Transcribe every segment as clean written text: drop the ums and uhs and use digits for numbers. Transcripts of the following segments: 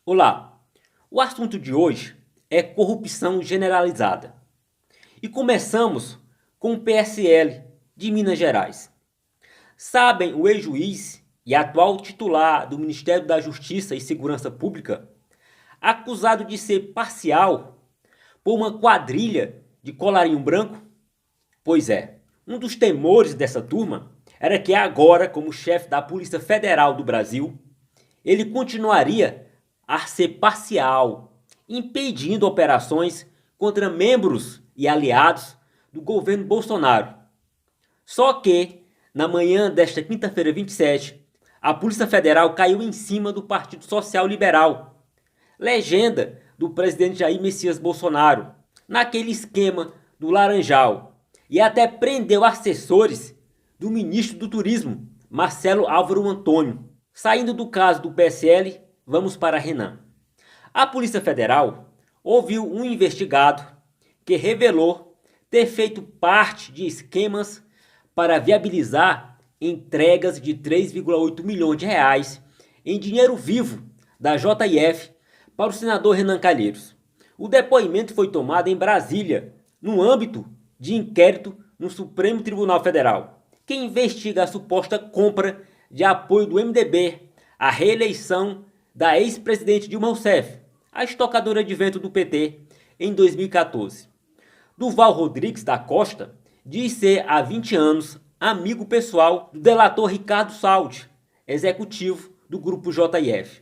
Olá, o assunto de hoje é corrupção generalizada. E começamos com o PSL de Minas Gerais. Sabem o ex-juiz e atual titular do Ministério da Justiça e Segurança Pública, acusado de ser parcial por uma quadrilha de colarinho branco? Pois é, um dos temores dessa turma era que agora, como chefe da Polícia Federal do Brasil, ele continuaria a ser parcial, impedindo operações contra membros e aliados do governo Bolsonaro. Só que, na manhã desta quinta-feira 27, a Polícia Federal caiu em cima do Partido Social Liberal, legenda do presidente Jair Messias Bolsonaro, naquele esquema do Laranjal, e até prendeu assessores do ministro do Turismo, Marcelo Álvaro Antônio. Saindo do caso do PSL, vamos para Renan. A Polícia Federal ouviu um investigado que revelou ter feito parte de esquemas para viabilizar entregas de 3,8 milhões de reais em dinheiro vivo da JF para o senador Renan Calheiros. O depoimento foi tomado em Brasília, no âmbito de inquérito no Supremo Tribunal Federal, que investiga a suposta compra de apoio do MDB à reeleição da ex-presidente Dilma Rousseff, a estocadora de vento do PT, em 2014. Duval Rodrigues da Costa diz ser há 20 anos amigo pessoal do delator Ricardo Saldi, executivo do grupo JF.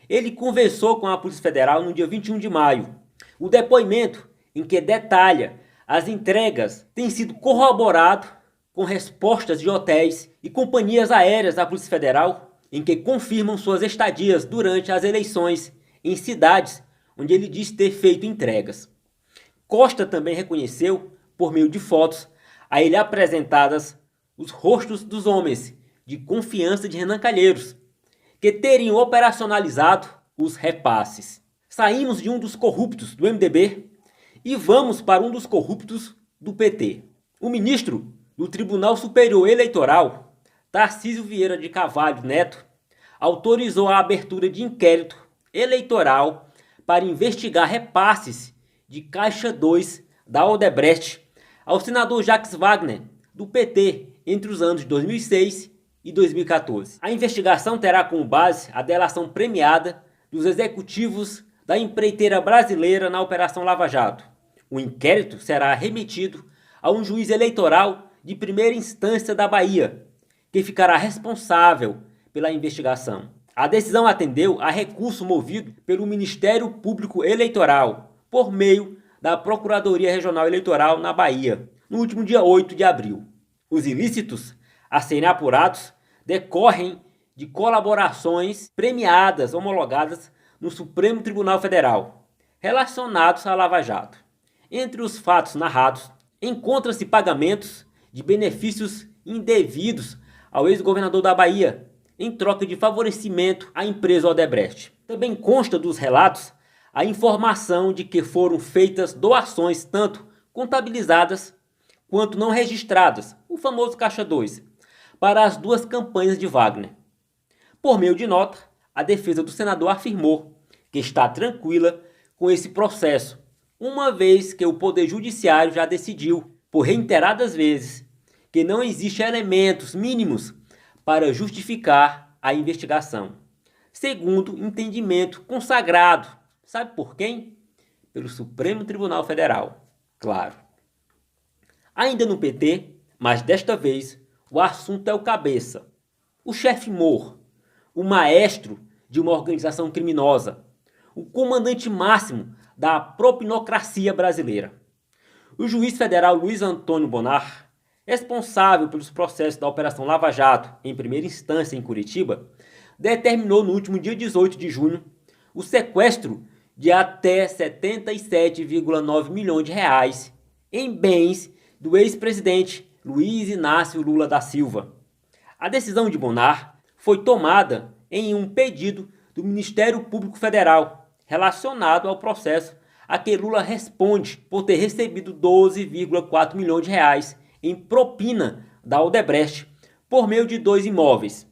Ele conversou com a Polícia Federal no dia 21 de maio. O depoimento, em que detalha as entregas, tem sido corroborado com respostas de hotéis e companhias aéreas da Polícia Federal, em que confirmam suas estadias durante as eleições em cidades onde ele diz ter feito entregas. Costa também reconheceu, por meio de fotos, a ele apresentadas os rostos dos homens de confiança de Renan Calheiros, que teriam operacionalizado os repasses. Saímos de um dos corruptos do MDB e vamos para um dos corruptos do PT. O ministro do Tribunal Superior Eleitoral, Tarcísio Vieira de Carvalho Neto, autorizou a abertura de inquérito eleitoral para investigar repasses de Caixa 2 da Odebrecht ao senador Jacques Wagner, do PT, entre os anos de 2006 e 2014. A investigação terá como base a delação premiada dos executivos da empreiteira brasileira na Operação Lava Jato. O inquérito será remetido a um juiz eleitoral de primeira instância da Bahia, que ficará responsável pela investigação. A decisão atendeu a recurso movido pelo Ministério Público Eleitoral, por meio da Procuradoria Regional Eleitoral na Bahia, no último dia 8 de abril. Os ilícitos a serem apurados decorrem de colaborações premiadas homologadas no Supremo Tribunal Federal, relacionados à Lava Jato. Entre os fatos narrados, encontram-se pagamentos de benefícios indevidos ao ex-governador da Bahia, em troca de favorecimento à empresa Odebrecht. Também consta dos relatos a informação de que foram feitas doações tanto contabilizadas quanto não registradas, o famoso Caixa 2, para as duas campanhas de Wagner. Por meio de nota, a defesa do senador afirmou que está tranquila com esse processo, uma vez que o Poder Judiciário já decidiu, por reiteradas vezes, que não existem elementos mínimos para justificar a investigação, segundo entendimento consagrado, sabe por quem? Pelo Supremo Tribunal Federal, claro. Ainda no PT, mas desta vez, o assunto é o cabeça, o chefe Moro, o maestro de uma organização criminosa, o comandante máximo da propinocracia brasileira. O juiz federal Luiz Antônio Bonar, responsável pelos processos da Operação Lava Jato em primeira instância em Curitiba, determinou no último dia 18 de junho o sequestro de até 77,9 milhões de reais em bens do ex-presidente Luiz Inácio Lula da Silva. A decisão de Bonar foi tomada em um pedido do Ministério Público Federal relacionado ao processo a que Lula responde por ter recebido 12,4 milhões de reais em propina da Odebrecht por meio de 2 imóveis.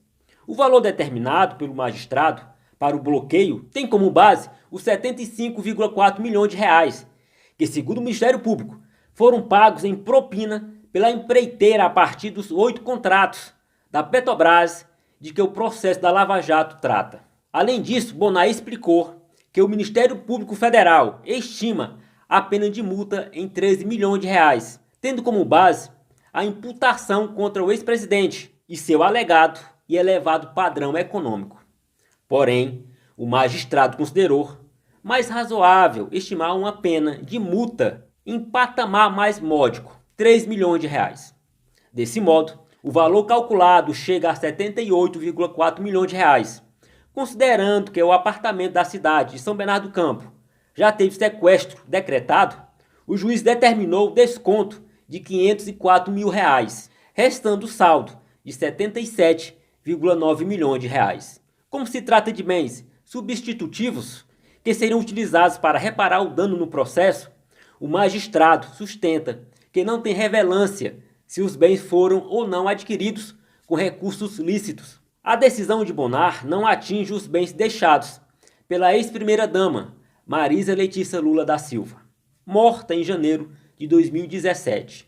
O valor determinado pelo magistrado para o bloqueio tem como base os 75,4 milhões de reais, que segundo o Ministério Público, foram pagos em propina pela empreiteira a partir dos 8 contratos da Petrobras de que o processo da Lava Jato trata. Além disso, Bonar explicou que o Ministério Público Federal estima a pena de multa em 13 milhões de reais, tendo como base a imputação contra o ex-presidente e seu alegado e elevado padrão econômico. Porém, o magistrado considerou mais razoável estimar uma pena de multa em patamar mais módico, 3 milhões de reais. Desse modo, o valor calculado chega a 78,4 milhões de reais, considerando que o apartamento da cidade de São Bernardo do Campo já teve sequestro decretado, o juiz determinou desconto de 504 mil reais, restando o saldo de 77,9 milhões de reais. Como se trata de bens substitutivos que seriam utilizados para reparar o dano no processo, o magistrado sustenta que não tem relevância se os bens foram ou não adquiridos com recursos lícitos. A decisão de Bonar não atinge os bens deixados pela ex-primeira-dama Marisa Letícia Lula da Silva, morta em janeiro de 2017.